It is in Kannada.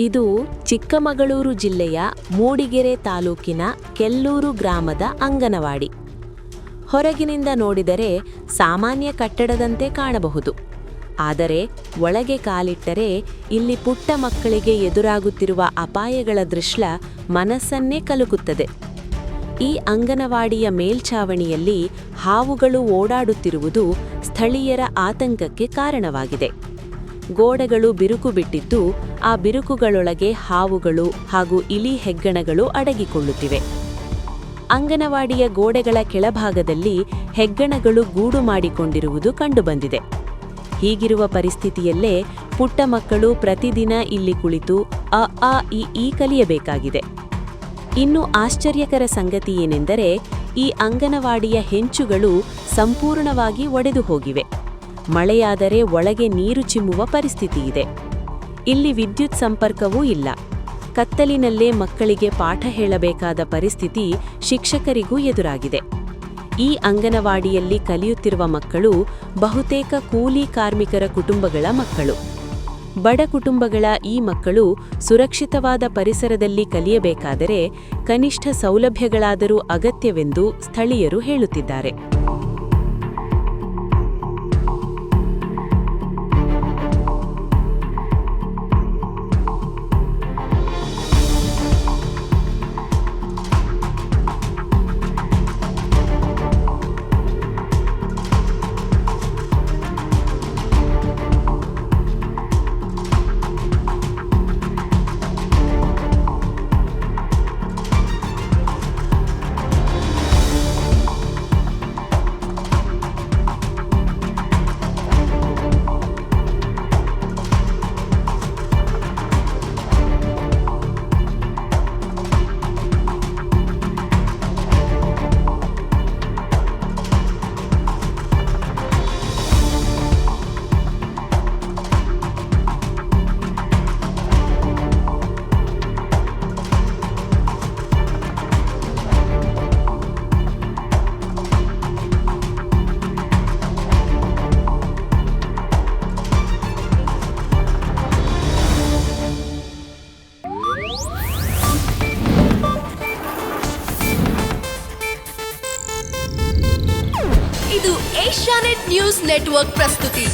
ಇದು ಚಿಕ್ಕಮಗಳೂರು ಜಿಲ್ಲೆಯ ಮೂಡಿಗೆರೆ ತಾಲೂಕಿನ ಕೆಲ್ಲೂರು ಗ್ರಾಮದ ಅಂಗನವಾಡಿ. ಹೊರಗಿನಿಂದ ನೋಡಿದರೆ ಸಾಮಾನ್ಯ ಕಟ್ಟಡದಂತೆ ಕಾಣಬಹುದು. ಆದರೆ ಒಳಗೆ ಕಾಲಿಟ್ಟರೆ ಇಲ್ಲಿ ಪುಟ್ಟ ಮಕ್ಕಳಿಗೆ ಎದುರಾಗುತ್ತಿರುವ ಅಪಾಯಗಳ ದೃಶ್ಯ ಮನಸ್ಸನ್ನೇ ಕಲುಕುತ್ತದೆ. ಈ ಅಂಗನವಾಡಿಯ ಮೇಲ್ಛಾವಣಿಯಲ್ಲಿ ಹಾವುಗಳು ಓಡಾಡುತ್ತಿರುವುದು ಸ್ಥಳೀಯರ ಆತಂಕಕ್ಕೆ ಕಾರಣವಾಗಿದೆ. ಗೋಡೆಗಳು ಬಿರುಕು ಬಿಟ್ಟಿದ್ದು, ಆ ಬಿರುಕುಗಳೊಳಗೆ ಹಾವುಗಳು ಹಾಗೂ ಇಲಿ ಹೆಗ್ಗಣಗಳು ಅಡಗಿಕೊಳ್ಳುತ್ತಿವೆ. ಅಂಗನವಾಡಿಯ ಗೋಡೆಗಳ ಕೆಳಭಾಗದಲ್ಲಿ ಹೆಗ್ಗಣಗಳು ಗೂಡು ಮಾಡಿಕೊಂಡಿರುವುದು ಕಂಡುಬಂದಿದೆ. ಹೀಗಿರುವ ಪರಿಸ್ಥಿತಿಯಲ್ಲೇ ಪುಟ್ಟ ಮಕ್ಕಳು ಪ್ರತಿದಿನ ಇಲ್ಲಿ ಕುಳಿತು ಅ ಈ ಕಲಿಯಬೇಕಾಗಿದೆ. ಇನ್ನು ಆಶ್ಚರ್ಯಕರ ಸಂಗತಿ ಏನೆಂದರೆ, ಈ ಅಂಗನವಾಡಿಯ ಹೆಂಚುಗಳು ಸಂಪೂರ್ಣವಾಗಿ ಒಡೆದು ಹೋಗಿವೆ. ಮಳೆಯಾದರೆ ಒಳಗೆ ನೀರು ಚಿಮ್ಮುವ ಪರಿಸ್ಥಿತಿ ಇದೆ. ಇಲ್ಲಿ ವಿದ್ಯುತ್ ಸಂಪರ್ಕವೂ ಇಲ್ಲ. ಕತ್ತಲಿನಲ್ಲೇ ಮಕ್ಕಳಿಗೆ ಪಾಠ ಹೇಳಬೇಕಾದ ಪರಿಸ್ಥಿತಿ ಶಿಕ್ಷಕರಿಗೂ ಎದುರಾಗಿದೆ. ಈ ಅಂಗನವಾಡಿಯಲ್ಲಿ ಕಲಿಯುತ್ತಿರುವ ಮಕ್ಕಳು ಬಹುತೇಕ ಕೂಲಿ ಕಾರ್ಮಿಕರ ಕುಟುಂಬಗಳ ಮಕ್ಕಳು. ಬಡ ಕುಟುಂಬಗಳ ಈ ಮಕ್ಕಳು ಸುರಕ್ಷಿತವಾದ ಪರಿಸರದಲ್ಲಿ ಕಲಿಯಬೇಕಾದರೆ ಕನಿಷ್ಠ ಸೌಲಭ್ಯಗಳಾದರೂ ಅಗತ್ಯವೆಂದು ಸ್ಥಳೀಯರು ಹೇಳುತ್ತಿದ್ದಾರೆ. ಇದು ಏಷ್ಯಾನೆಟ್ ನ್ಯೂಸ್ ನೆಟ್ವರ್ಕ್ ಪ್ರಸ್ತುತಿ.